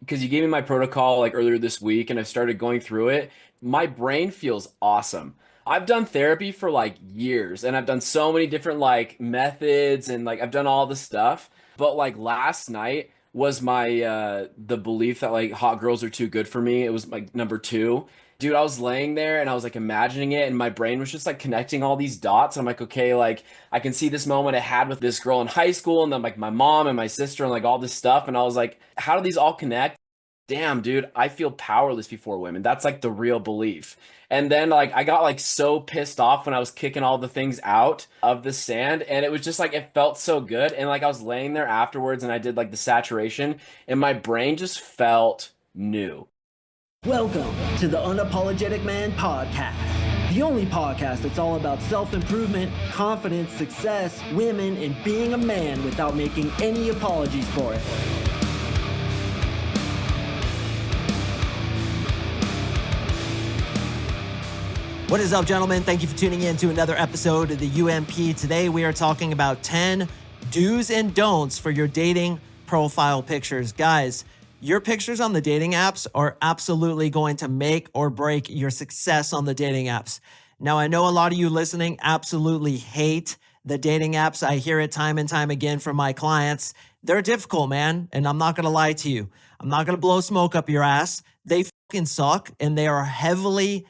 because you gave me my protocol like earlier this week and I started going through it. My brain feels awesome. I've done therapy for like years and I've done so many different like methods and like I've done all this stuff. But like last night was my the belief that like hot girls are too good for me. It was like number two. Dude, I was laying there and I was like imagining it and my brain was just like connecting all these dots. I'm like, okay, like I can see this moment I had with this girl in high school and then like my mom and my sister and like all this stuff. And I was like, how do these all connect? Damn, dude, I feel powerless before women. That's like the real belief. And then like I got like so pissed off when I was kicking all the things out of the sand and it was just like it felt so good and like I was laying there afterwards and I did like the saturation and my brain just felt new. Welcome to the Unapologetic Man Podcast, the only podcast that's all about self-improvement, confidence, success, women, and being a man without making any apologies for it. What is up, gentlemen? Thank you for tuning in to another episode of the UMP. Today we are talking about 10 do's and don'ts for your dating profile pictures. Guys, your pictures on the dating apps are absolutely going to make or break your success on the dating apps. Now, I know a lot of you listening absolutely hate the dating apps. I hear it time and time again from my clients. They're difficult, man, and I'm not going to lie to you. I'm not going to blow smoke up your ass. They fucking suck, and they are heavily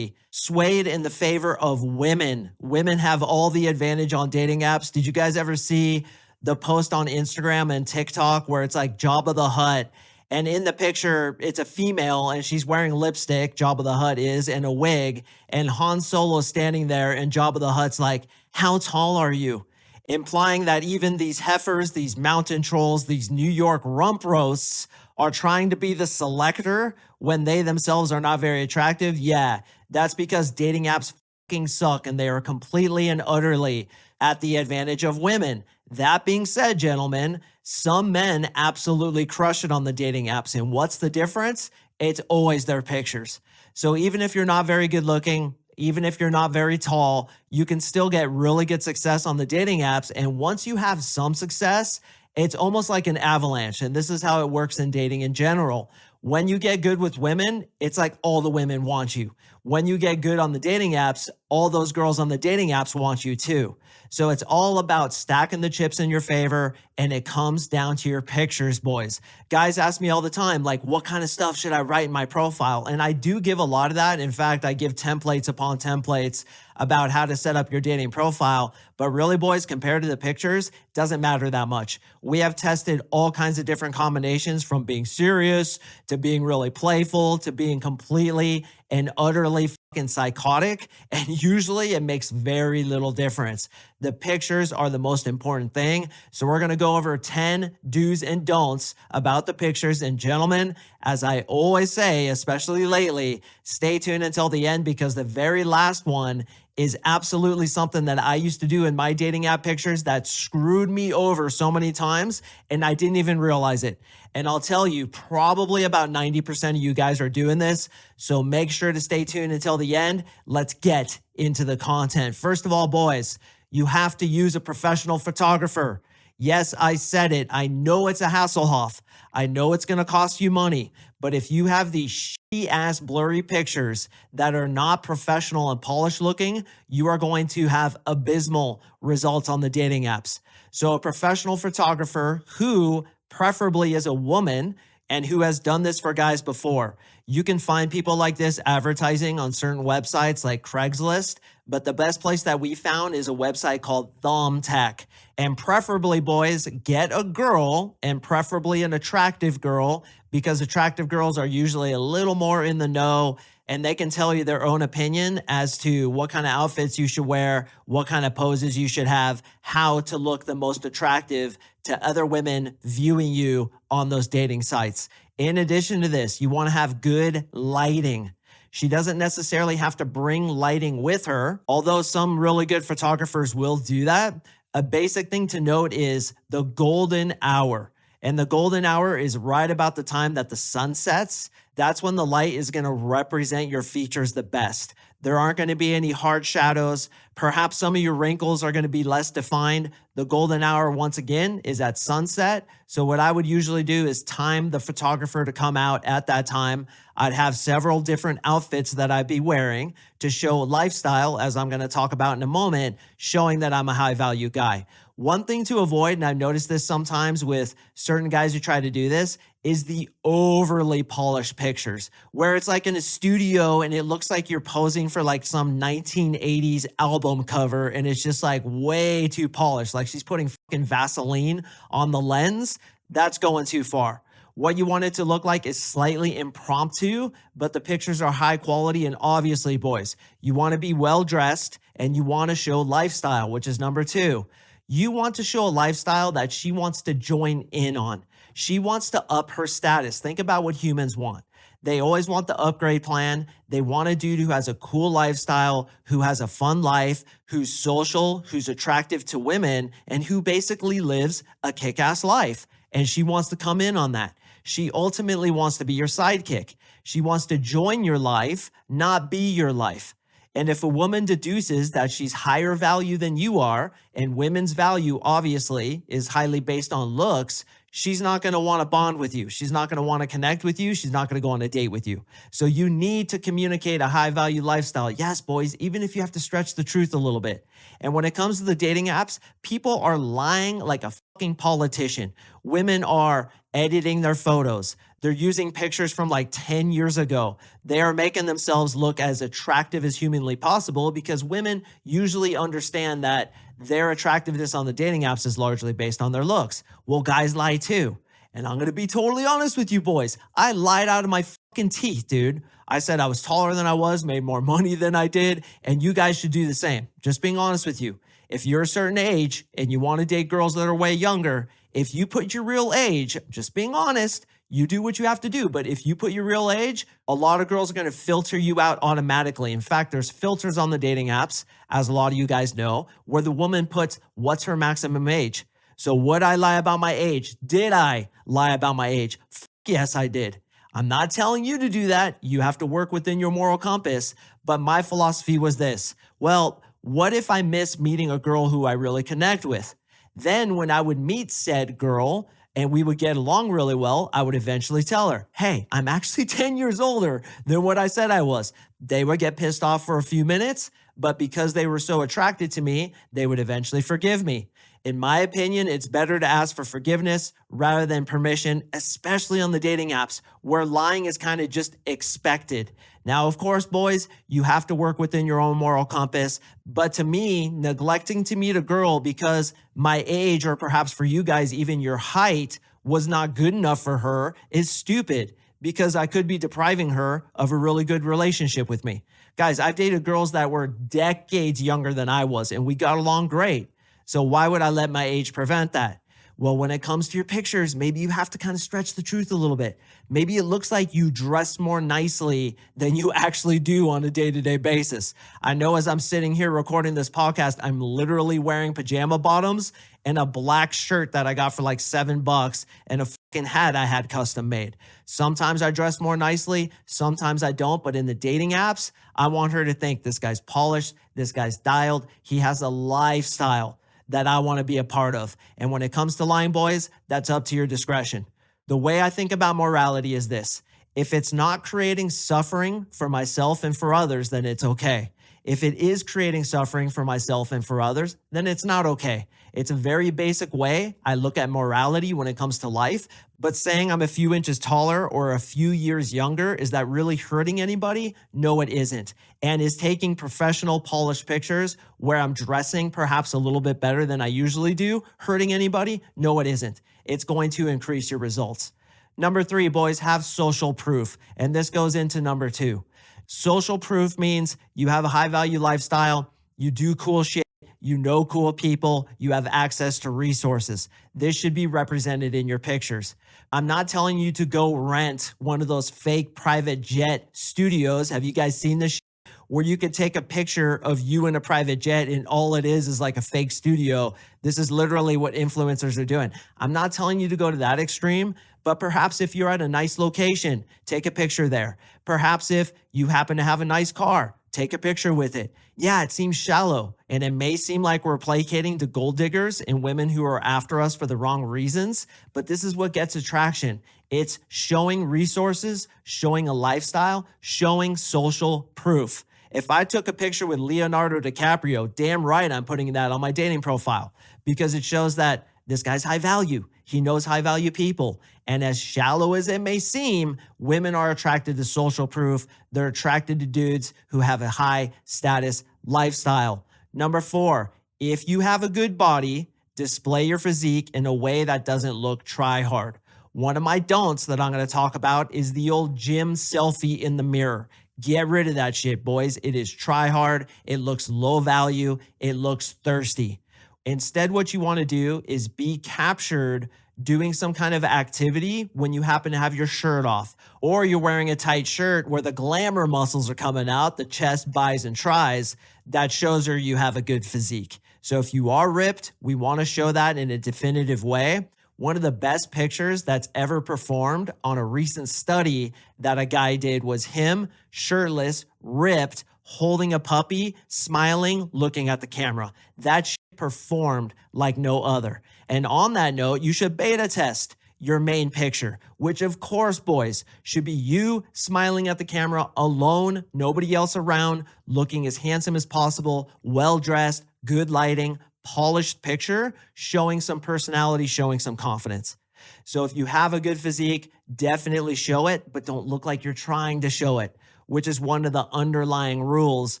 swayed in the favor of women. Women have all the advantage on dating apps. Did you guys ever see the post on Instagram and TikTok where it's like Jabba the Hutt, and in the picture it's a female and she's wearing lipstick, Jabba the Hutt is, and a wig, and Han Solo's standing there and Jabba the Hutt's like, how tall are you? Implying that even these heifers, these mountain trolls, these New York rump roasts are trying to be the selector when they themselves are not very attractive. Yeah, that's because dating apps fucking suck and they are completely and utterly at the advantage of women. That being said, gentlemen, some men absolutely crush it on the dating apps. And what's the difference? It's always their pictures. So even if you're not very good looking, even if you're not very tall, you can still get really good success on the dating apps. And once you have some success, it's almost like an avalanche. And this is how it works in dating in general. When you get good with women, it's like all the women want you. When you get good on the dating apps, all those girls on the dating apps want you too. So it's all about stacking the chips in your favor, and it comes down to your pictures, boys. Guys ask me all the time, like, what kind of stuff should I write in my profile? And I do give a lot of that. In fact, I give templates upon templates about how to set up your dating profile. But really, boys, compared to the pictures, doesn't matter that much. We have tested all kinds of different combinations, from being serious to being really playful to being completely and utterly fucking psychotic. And usually it makes very little difference. The pictures are the most important thing. So we're going to go over 10 do's and don'ts about the pictures. And gentlemen, as I always say, especially lately, stay tuned until the end, because the very last one is absolutely something that I used to do in my dating app pictures that screwed me over so many times, and I didn't even realize it. And I'll tell you, probably about 90% of you guys are doing this. So make sure to stay tuned until the end. Let's get into the content. First of all, boys, you have to use a professional photographer. Yes, I said it. I know it's a Hasselhoff. I know it's going to cost you money. But if you have these shitty ass blurry pictures that are not professional and polished looking, you are going to have abysmal results on the dating apps. So a professional photographer who preferably is a woman and who has done this for guys before. You can find people like this advertising on certain websites like Craigslist, but the best place that we found is a website called Thumbtack. And preferably, boys, get a girl, and preferably an attractive girl, because attractive girls are usually a little more in the know and they can tell you their own opinion as to what kind of outfits you should wear, what kind of poses you should have, how to look the most attractive to other women viewing you on those dating sites. In addition to this, you want to have good lighting. She doesn't necessarily have to bring lighting with her, although some really good photographers will do that. A basic thing to note is the golden hour. And the golden hour is right about the time that the sun sets. That's when the light is going to represent your features the best. There aren't going to be any hard shadows. Perhaps some of your wrinkles are going to be less defined. The golden hour, once again, is at sunset. So what I would usually do is time the photographer to come out at that time. I'd have several different outfits that I'd be wearing to show lifestyle, as I'm going to talk about in a moment, showing that I'm a high value guy. One thing to avoid, and I've noticed this sometimes with certain guys who try to do this, is the overly polished pictures where it's like in a studio and it looks like you're posing for like some 1980s album cover and it's just like way too polished. Like she's putting fucking Vaseline on the lens. That's going too far. What you want it to look like is slightly impromptu, but the pictures are high quality. And obviously, boys, you want to be well dressed and you want to show lifestyle, which is number 2. You want to show a lifestyle that she wants to join in on. She wants to up her status. Think about what humans want. They always want the upgrade plan. They want a dude who has a cool lifestyle, who has a fun life, who's social, who's attractive to women, and who basically lives a kick-ass life. And she wants to come in on that. She ultimately wants to be your sidekick. She wants to join your life, not be your life. And if a woman deduces that she's higher value than you are, and women's value obviously is highly based on looks, she's not going to want to bond with you. She's not going to want to connect with you. She's not going to go on a date with you. So you need to communicate a high value lifestyle. Yes, boys, even if you have to stretch the truth a little bit. And when it comes to the dating apps, people are lying like a fucking politician. Women are editing their photos. They're using pictures from like 10 years ago. They are making themselves look as attractive as humanly possible because women usually understand that their attractiveness on the dating apps is largely based on their looks. Well, guys lie too. And I'm going to be totally honest with you boys. I lied out of my fucking teeth, dude. I said I was taller than I was, made more money than I did, and you guys should do the same. Just being honest with you. If you're a certain age and you want to date girls that are way younger, if you put your real age, just being honest, you do what you have to do. But if you put your real age, a lot of girls are going to filter you out automatically. In fact, there's filters on the dating apps, as a lot of you guys know, where the woman puts what's her maximum age. So would I lie about my age? Did I lie about my age? Yes, I did. I'm not telling you to do that. You have to work within your moral compass. But my philosophy was this. Well, what if I miss meeting a girl who I really connect with? Then when I would meet said girl and we would get along really well, I would eventually tell her, hey, I'm actually 10 years older than what I said I was. They would get pissed off for a few minutes, but because they were so attracted to me, they would eventually forgive me. In my opinion, it's better to ask for forgiveness rather than permission, especially on the dating apps where lying is kind of just expected. Now, of course, boys, you have to work within your own moral compass. But to me, neglecting to meet a girl because my age, or perhaps for you guys, even your height, was not good enough for her is stupid because I could be depriving her of a really good relationship with me. Guys, I've dated girls that were decades younger than I was, and we got along great. So why would I let my age prevent that? Well, when it comes to your pictures, maybe you have to kind of stretch the truth a little bit. Maybe it looks like you dress more nicely than you actually do on a day-to-day basis. I know as I'm sitting here recording this podcast, I'm literally wearing pajama bottoms and a black shirt that I got for like $7 and a fucking hat I had custom made. Sometimes I dress more nicely, sometimes I don't, but in the dating apps, I want her to think this guy's polished, this guy's dialed, he has a lifestyle that I want to be a part of. And when it comes to lying, boys, that's up to your discretion. The way I think about morality is this. If it's not creating suffering for myself and for others, then it's okay. If it is creating suffering for myself and for others, then it's not okay. It's a very basic way I look at morality when it comes to life. But saying I'm a few inches taller or a few years younger, is that really hurting anybody? No, it isn't. And is taking professional polished pictures where I'm dressing perhaps a little bit better than I usually do hurting anybody? No, it isn't. It's going to increase your results. Number 3, boys, have social proof. And this goes into number 2. Social proof means you have a high value lifestyle, you do cool shit, you know cool people, you have access to resources. This should be represented in your pictures. I'm not telling you to go rent one of those fake private jet studios. Have you guys seen this shit? Where you could take a picture of you in a private jet and all it is like a fake studio. This is literally what influencers are doing. I'm not telling you to go to that extreme, but perhaps if you're at a nice location, take a picture there. Perhaps if you happen to have a nice car, take a picture with it. Yeah, it seems shallow and it may seem like we're placating to gold diggers and women who are after us for the wrong reasons, but this is what gets attraction. It's showing resources, showing a lifestyle, showing social proof. If I took a picture with Leonardo DiCaprio, damn right I'm putting that on my dating profile because it shows that this guy's high value. He knows high value people. And as shallow as it may seem, women are attracted to social proof. They're attracted to dudes who have a high status lifestyle. Number 4, if you have a good body, display your physique in a way that doesn't look try hard. One of my don'ts that I'm going to talk about is the old gym selfie in the mirror. Get rid of that shit, boys. It is try hard. It looks low value. It looks thirsty. Instead, what you want to do is be captured doing some kind of activity when you happen to have your shirt off, or you're wearing a tight shirt where the glamour muscles are coming out, the chest, bis, and tris. That shows her you have a good physique. So if you are ripped, we want to show that in a definitive way. One of the best pictures that's ever performed on a recent study that a guy did was him, shirtless, ripped, holding a puppy, smiling, looking at the camera. That shit performed like no other. And on that note, you should beta test your main picture, which of course, boys, should be you smiling at the camera alone, nobody else around, looking as handsome as possible, well-dressed, good lighting, polished picture, showing some personality, showing some confidence. So if you have a good physique, definitely show it, but don't look like you're trying to show it, which is one of the underlying rules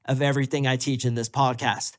of everything I teach in this podcast.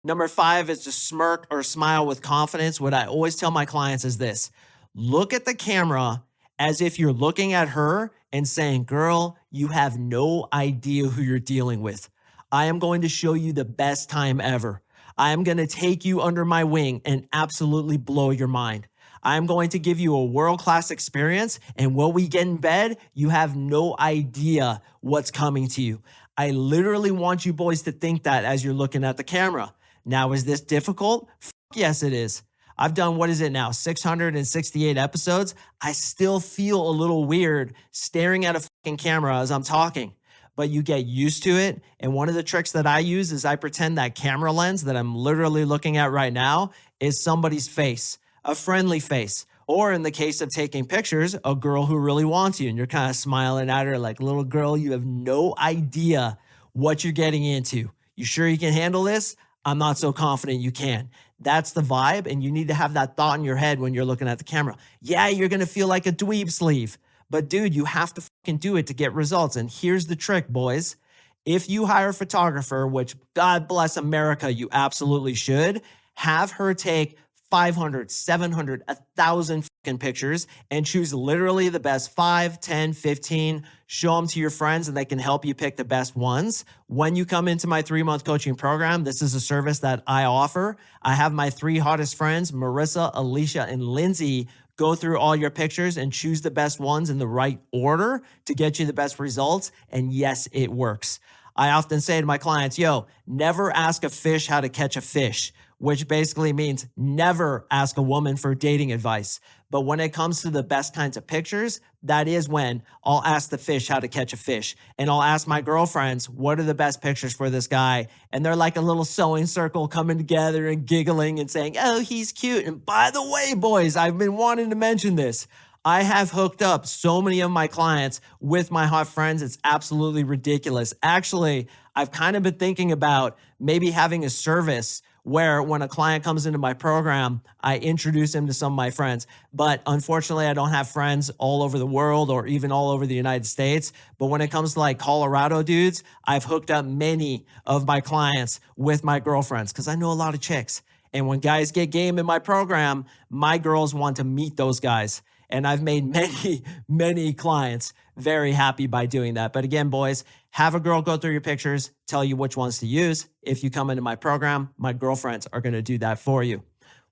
Number 5 is to smirk or smile with confidence. What I always tell my clients is this: look at the camera as if you're looking at her and saying, girl, you have no idea who you're dealing with. I am going to show you the best time ever. I am going to take you under my wing and absolutely blow your mind. I am going to give you a world-class experience, and when we get in bed, you have no idea what's coming to you. I literally want you boys to think that as you're looking at the camera. Now, is this difficult? Yes, it is. I've done, what is it now, 668 episodes. I still feel a little weird staring at a fucking camera as I'm talking, but you get used to it. And one of the tricks that I use is I pretend that camera lens that I'm literally looking at right now is somebody's face, a friendly face. Or in the case of taking pictures, a girl who really wants you and you're kind of smiling at her like, little girl, you have no idea what you're getting into. You sure you can handle this? I'm not so confident you can. That's the vibe, and you need to have that thought in your head when you're looking at the camera. Yeah, you're going to feel like a dweeb sleeve, but dude, you have to fucking do it to get results. And here's the trick, boys. If you hire a photographer, which God bless America, you absolutely should, have her take 500, 700, 1,000 fucking pictures and choose literally the best 5, 10, 15, show them to your friends and they can help you pick the best ones. When you come into my 3-month coaching program, this is a service that I offer. I have my 3 hottest friends, Marissa, Alicia, and Lindsay, go through all your pictures and choose the best ones in the right order to get you the best results. And yes, it works. I often say to my clients, yo, never ask a fish how to catch a fish, which basically means never ask a woman for dating advice. But when it comes to the best kinds of pictures, that is when I'll ask the fish how to catch a fish. And I'll ask my girlfriends, what are the best pictures for this guy? And they're like a little sewing circle coming together and giggling and saying, oh, he's cute. And by the way, boys, I've been wanting to mention this. I have hooked up so many of my clients with my hot friends. It's absolutely ridiculous. Actually, I've kind of been thinking about maybe having a service where when a client comes into my program, I introduce him to some of my friends. But unfortunately, I don't have friends all over the world or even all over the United States. But when it comes to like Colorado dudes, I've hooked up many of my clients with my girlfriends because I know a lot of chicks. And when guys get game in my program, my girls want to meet those guys. And I've made many, many clients very happy by doing that. But again, boys, have a girl go through your pictures, tell you which ones to use. If you come into my program, my girlfriends are going to do that for you.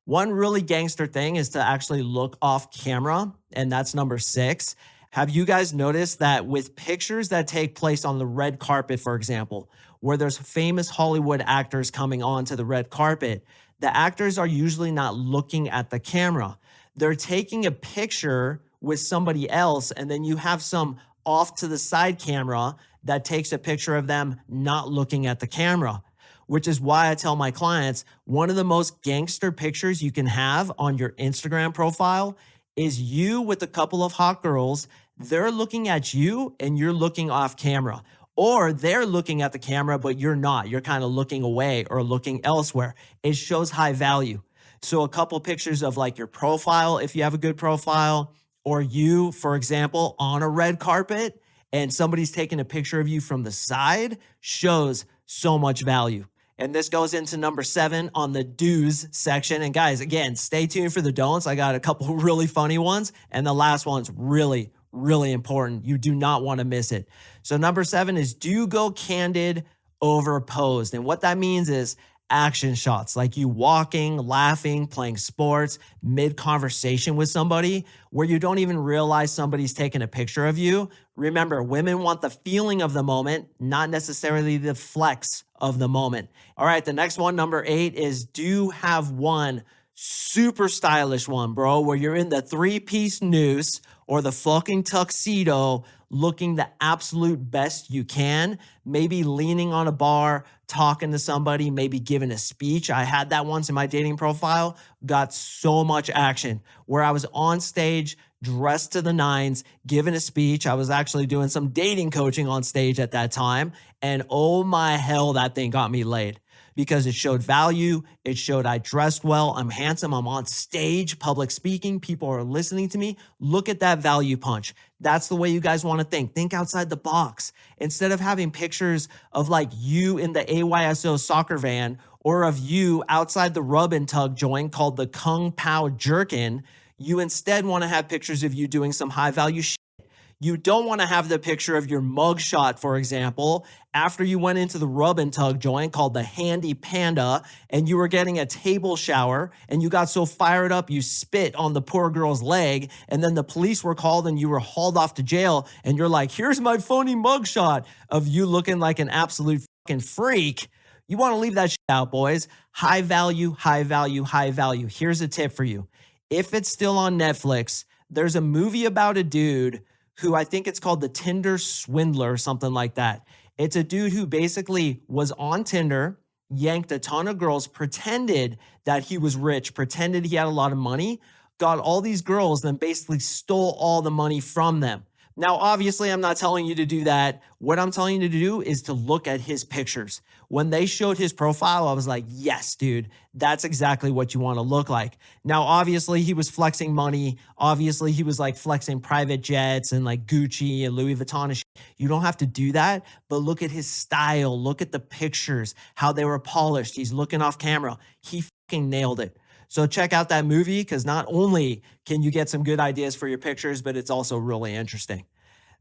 One really gangster thing is to actually look off camera, and that's number 6. Have you guys noticed that with pictures that take place on the red carpet, for example, where there's famous Hollywood actors coming onto the red carpet, the actors are usually not looking at the camera. They're taking a picture with somebody else, and then you have some off to the side camera that takes a picture of them not looking at the camera, which is why I tell my clients one of the most gangster pictures you can have on your Instagram profile is you with a couple of hot girls. They're looking at you and you're looking off camera, or they're looking at the camera, but you're not. You're kind of looking away or looking elsewhere. It shows high value. So a couple pictures of like your profile, if you have a good profile, or you, for example, on a red carpet and somebody's taking a picture of you from the side shows so much value. And this goes into number 7 on the do's section. And guys, again, stay tuned for the don'ts. I got a couple really funny ones. And the last one's really, really important. You do not want to miss it. So number 7 is do go candid over posed. And what that means is action shots, like you walking, laughing, playing sports, mid-conversation with somebody where you don't even realize somebody's taking a picture of you. Remember, women want the feeling of the moment, not necessarily the flex of the moment. All right, the next one, number 8, is do have one super stylish one, bro, where you're in the 3-piece noose or the fucking tuxedo looking the absolute best you can, maybe leaning on a bar, talking to somebody, maybe giving a speech. I had that once in my dating profile, got so much action where I was on stage, dressed to the nines, giving a speech. I was actually doing some dating coaching on stage at that time. And oh my hell, that thing got me laid because it showed value. It showed I dressed well. I'm handsome. I'm on stage, public speaking. People are listening to me. Look at that value punch. That's the way you guys want to think. Think outside the box. Instead of having pictures of like you in the AYSO soccer van or of you outside the rub and tug joint called the Kung Pao Jerkin, you instead want to have pictures of you doing some high value shit. You don't want to have the picture of your mugshot, for example, after you went into the rub and tug joint called the Handy Panda and you were getting a table shower and you got so fired up you spit on the poor girl's leg and then the police were called and you were hauled off to jail and you're like, here's my phony mugshot of you looking like an absolute fucking freak. You want to leave that shit out, boys. High value, high value, high value. Here's a tip for you. If it's still on Netflix, there's a movie about a dude who I think it's called the Tinder Swindler or something like that. It's a dude who basically was on Tinder, yanked a ton of girls, pretended that he was rich, pretended he had a lot of money, got all these girls, then basically stole all the money from them. Now, obviously, I'm not telling you to do that. What I'm telling you to do is to look at his pictures. When they showed his profile, I was like, yes, dude, that's exactly what you want to look like. Now, obviously, he was flexing money. Obviously, he was like flexing private jets and like Gucci and Louis Vuitton and shit. You don't have to do that, but look at his style. Look at the pictures, how they were polished. He's looking off camera. He fucking nailed it. So check out that movie because not only can you get some good ideas for your pictures, but it's also really interesting.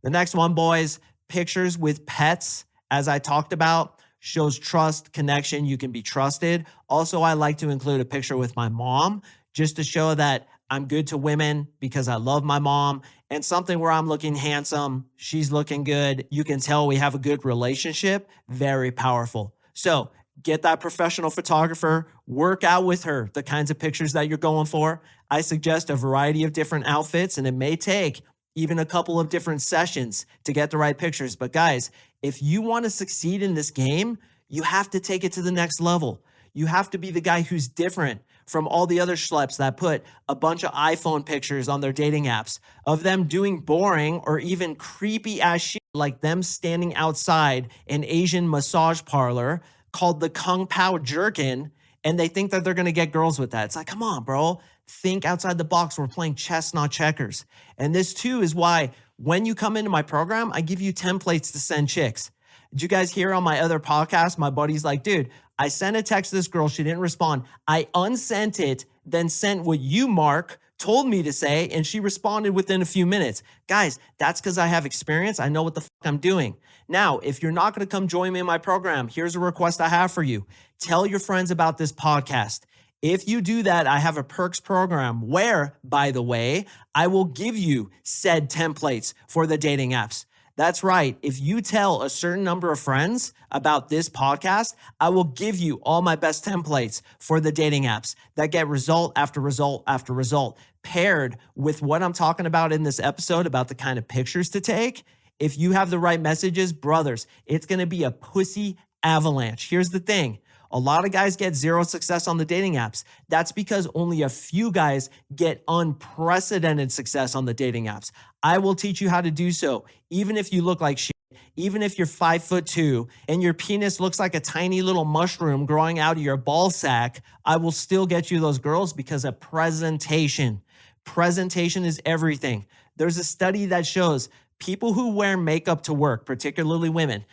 The next one, boys, pictures with pets, as I talked about, shows trust, connection. You can be trusted. Also, I like to include a picture with my mom just to show that I'm good to women because I love my mom, and something where I'm looking handsome, she's looking good. You can tell we have a good relationship. Very powerful. So get that professional photographer, work out with her the kinds of pictures that you're going for. I suggest a variety of different outfits, and it may take even a couple of different sessions to get the right pictures. But guys, if you want to succeed in this game, you have to take it to the next level. You have to be the guy who's different from all the other schleps that put a bunch of iPhone pictures on their dating apps of them doing boring or even creepy ass shit like them standing outside an Asian massage parlor called the Kung Pao Jerkin, and they think that they're going to get girls with that. It's like, come on, bro. Think outside the box. We're playing chess, not checkers. And this too is why when you come into my program, I give you templates to send chicks. Did you guys hear on my other podcast, my buddy's like, dude, I sent a text to this girl. She didn't respond. I unsent it, then sent what you, Mark, told me to say, and she responded within a few minutes. Guys, that's because I have experience. I know what the fuck I'm doing. Now, if you're not going to come join me in my program, here's a request I have for you. Tell your friends about this podcast. If you do that, I have a perks program where, by the way, I will give you said templates for the dating apps. That's right. If you tell a certain number of friends about this podcast, I will give you all my best templates for the dating apps that get result after result after result, paired with what I'm talking about in this episode about the kind of pictures to take. If you have the right messages, brothers, it's going to be a pussy avalanche. Here's the thing. A lot of guys get zero success on the dating apps. That's because only a few guys get unprecedented success on the dating apps. I will teach you how to do so, even if you look like shit, even if you're 5'2" and your penis looks like a tiny little mushroom growing out of your ball sack. I will still get you those girls because of presentation. Presentation is everything. There's a study that shows people who wear makeup to work, particularly women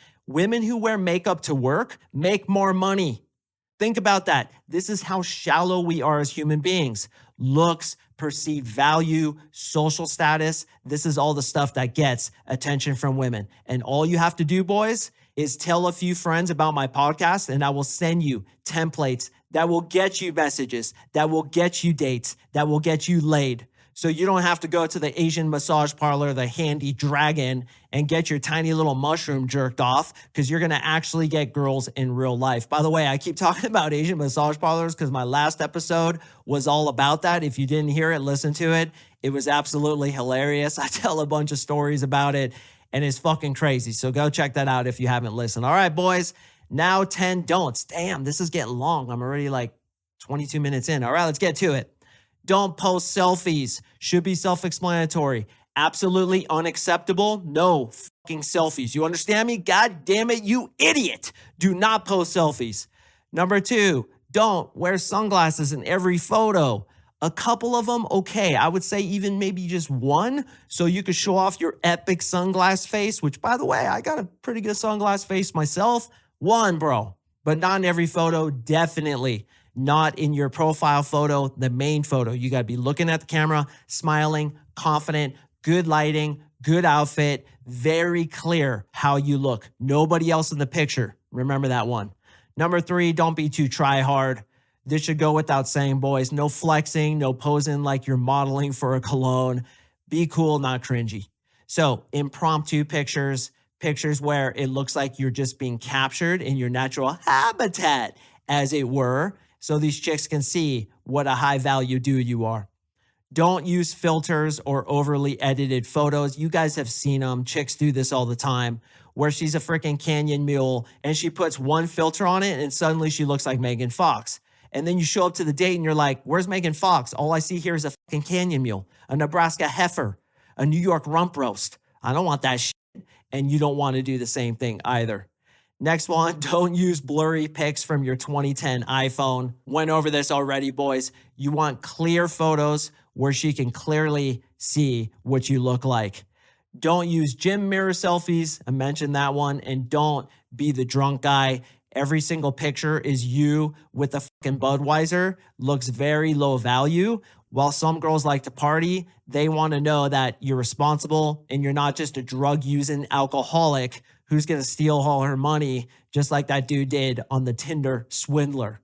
who wear makeup to work make more money. Think about that. This is how shallow we are as human beings. Looks, perceived value, social status. This is all the stuff that gets attention from women. And all you have to do, boys, is tell a few friends about my podcast, and I will send you templates that will get you messages, that will get you dates, that will get you laid. So you don't have to go to the Asian massage parlor, the Handy Dragon, and get your tiny little mushroom jerked off, because you're going to actually get girls in real life. By the way, I keep talking about Asian massage parlors because my last episode was all about that. If you didn't hear it, listen to it. It was absolutely hilarious. I tell a bunch of stories about it, and it's fucking crazy. So go check that out if you haven't listened. All right, boys. Now 10 don'ts. Damn, this is getting long. I'm already like 22 minutes in. All right, let's get to it. Don't post selfies. Should be self-explanatory. Absolutely unacceptable. No fucking selfies. You understand me? God damn it, you idiot. Do not post selfies. Number 2, don't wear sunglasses in every photo. A couple of them, okay. I would say even maybe just one, so you could show off your epic sunglass face, which, by the way, I got a pretty good sunglass face myself. One, bro. But not in every photo, definitely. Not in your profile photo, the main photo. You got to be looking at the camera, smiling, confident, good lighting, good outfit, very clear how you look. Nobody else in the picture. Remember that one. Number 3, don't be too try hard. This should go without saying, boys. No flexing, no posing like you're modeling for a cologne. Be cool, not cringy. So impromptu pictures, pictures where it looks like you're just being captured in your natural habitat, as it were, so these chicks can see what a high value dude you are. Don't use filters or overly edited photos. You guys have seen them. Chicks do this all the time, where she's a freaking canyon mule and she puts one filter on it and suddenly she looks like Megan Fox. And then you show up to the date and you're like, where's Megan Fox? All I see here is a fucking canyon mule, a Nebraska heifer, a New York rump roast. I don't want that shit. And you don't want to do the same thing either. Next one, don't use blurry pics from your 2010 iPhone. Went over this already, boys. You want clear photos where she can clearly see what you look like. Don't use gym mirror selfies. I mentioned that one. And don't be the drunk guy. Every single picture is you with a fucking Budweiser. Looks very low value. While some girls like to party, they want to know that you're responsible and you're not just a drug-using alcoholic who's going to steal all her money, just like that dude did on the Tinder swindler.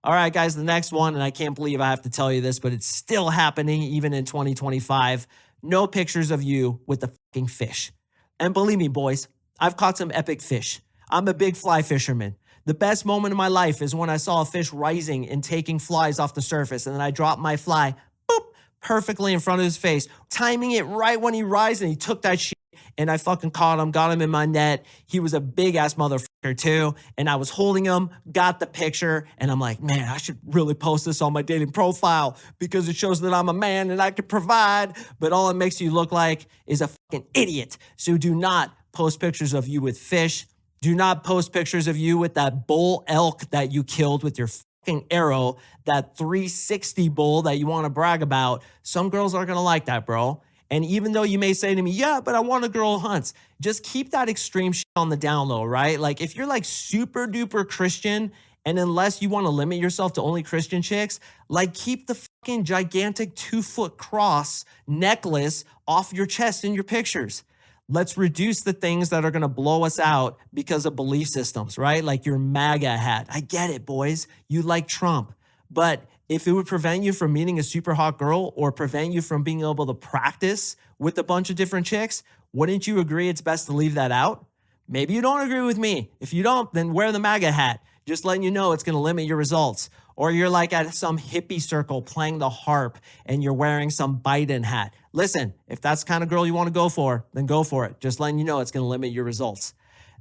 All right, guys, the next one, and I can't believe I have to tell you this, but it's still happening even in 2025. No pictures of you with the fucking fish. And believe me, boys, I've caught some epic fish. I'm a big fly fisherman. The best moment of my life is when I saw a fish rising and taking flies off the surface, and then I dropped my fly, boop, perfectly in front of his face, timing it right when he rises, and he took that shit. And I fucking caught him, got him in my net. He was a big ass motherfucker too. And I was holding him, got the picture. And I'm like, man, I should really post this on my dating profile because it shows that I'm a man and I can provide. But all it makes you look like is a fucking idiot. So do not post pictures of you with fish. Do not post pictures of you with that bull elk that you killed with your fucking arrow, that 360 bull that you want to brag about. Some girls aren't going to like that, bro. And even though you may say to me, yeah, but I want a girl who hunts, just keep that extreme shit on the down low, right? Like if you're like super duper Christian, and unless you want to limit yourself to only Christian chicks, like keep the fucking gigantic 2-foot cross necklace off your chest in your pictures. Let's reduce the things that are going to blow us out because of belief systems, right? Like your MAGA hat. I get it, boys. You like Trump. But if it would prevent you from meeting a super hot girl or prevent you from being able to practice with a bunch of different chicks, wouldn't you agree it's best to leave that out? Maybe you don't agree with me. If you don't, then wear the MAGA hat. Just letting you know it's going to limit your results. or you're like at some hippie circle playing the harp and you're wearing some Biden hat. Listen, if that's the kind of girl you want to go for, then go for it. Just letting you know it's going to limit your results.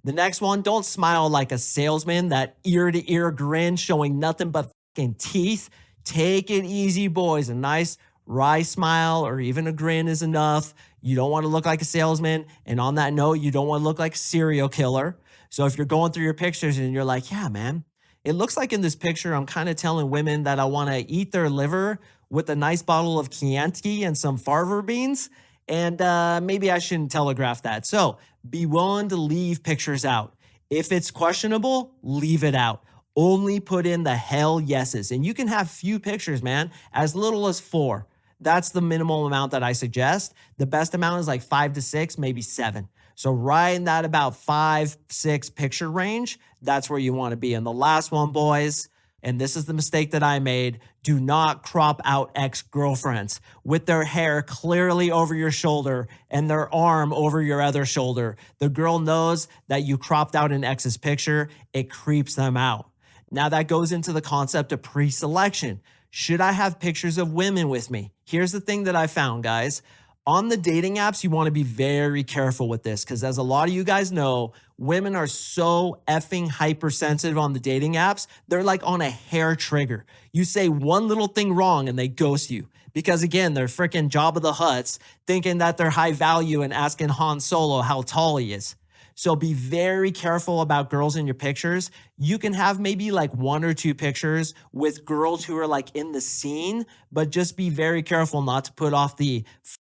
The next one, don't smile like a salesman, that ear to ear grin showing nothing but fucking teeth. Take it easy, boys. A nice wry smile or even a grin is enough. You don't want to look like a salesman. And on that note, you don't want to look like a serial killer. So if you're going through your pictures and you're like, yeah, man, it looks like in this picture, I'm kind of telling women that I want to eat their liver with a nice bottle of Chianti and some farver beans. And maybe I shouldn't telegraph that. So be willing to leave pictures out. If it's questionable, leave it out. Only put in the hell yeses. And you can have few pictures, man, as little as 4. That's the minimum amount that I suggest. The best amount is like 5 to 6, maybe 7. So right in that about 5, 6 picture range, that's where you want to be. And the last one, boys, and this is the mistake that I made, do not crop out ex-girlfriends with their hair clearly over your shoulder and their arm over your other shoulder. The girl knows that you cropped out an ex's picture. It creeps them out. Now that goes into the concept of pre-selection. Should I have pictures of women with me? Here's the thing that I found, guys. On the dating apps, you want to be very careful with this because as a lot of you guys know, women are so effing hypersensitive on the dating apps. They're like on a hair trigger. You say one little thing wrong and they ghost you because again, they're freaking Jabba the Hutts thinking that they're high value and asking Han Solo how tall he is. So be very careful about girls in your pictures. You can have maybe like 1 or 2 pictures with girls who are like in the scene, but just be very careful not to put off the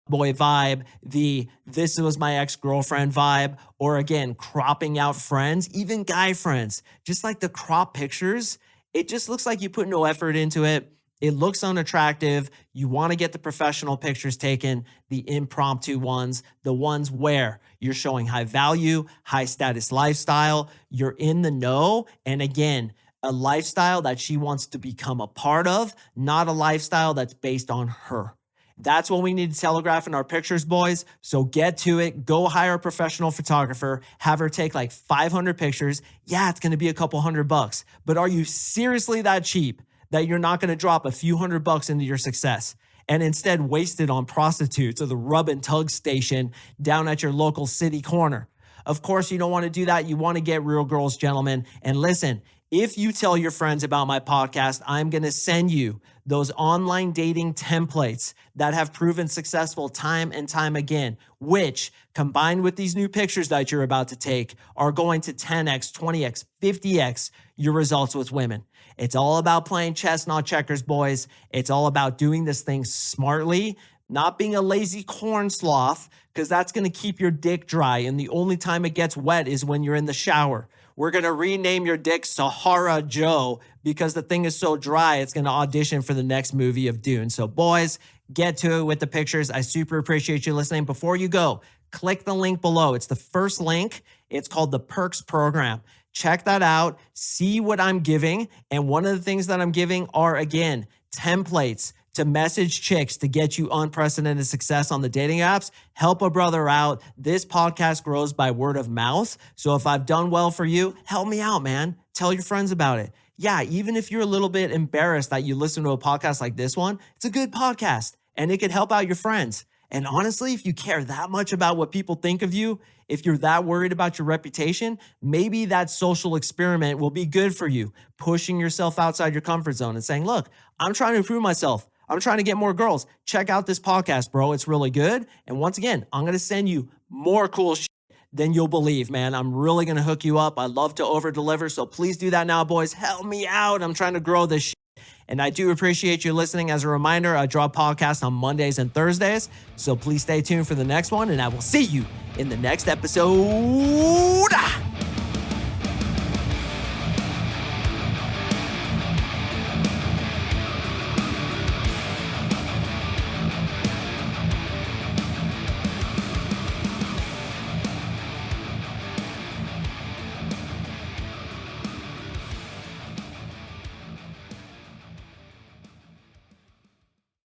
boy vibe, the this was my ex-girlfriend vibe, or again, cropping out friends, even guy friends. Just like the crop pictures, it just looks like you put no effort into it. It looks unattractive. You want to get the professional pictures taken, the impromptu ones, the ones where you're showing high value, high status lifestyle, you're in the know, and again, a lifestyle that she wants to become a part of, not a lifestyle that's based on her. That's what we need to telegraph in our pictures, boys. So get to it. Go hire a professional photographer. Have her take like 500 pictures. Yeah, it's going to be a couple $100. But are you seriously that cheap that you're not going to drop a few $100 into your success and instead waste it on prostitutes or the rub and tug station down at your local city corner? Of course, you don't want to do that. You want to get real girls, gentlemen. And listen, if you tell your friends about my podcast, I'm going to send you those online dating templates that have proven successful time and time again, which combined with these new pictures that you're about to take are going to 10x, 20x, 50x your results with women. It's all about playing chess, not checkers, boys. It's all about doing this thing smartly, not being a lazy corn sloth, because that's going to keep your dick dry. And the only time it gets wet is when you're in the shower. We're going to rename your dick Sahara Joe because the thing is so dry, it's going to audition for the next movie of Dune. So boys, get to it with the pictures. I super appreciate you listening. Before you go, click the link below. It's the first link. It's called the Perks Program. Check that out. See what I'm giving. And one of the things that I'm giving are, again, templates to message chicks to get you unprecedented success on the dating apps. Help a brother out. This podcast grows by word of mouth. So if I've done well for you, help me out, man. Tell your friends about it. Yeah, even if you're a little bit embarrassed that you listen to a podcast like this one, it's a good podcast and it could help out your friends. And honestly, if you care that much about what people think of you, if you're that worried about your reputation, maybe that social experiment will be good for you, pushing yourself outside your comfort zone and saying, look, I'm trying to improve myself. I'm trying to get more girls. Check out this podcast, bro. It's really good. And once again, I'm going to send you more cool shit than you'll believe, man. I'm really going to hook you up. I love to over deliver. So please do that now, boys. Help me out. I'm trying to grow this shit. And I do appreciate you listening. As a reminder, I drop podcasts on Mondays and Thursdays. So please stay tuned for the next one. And I will see you in the next episode.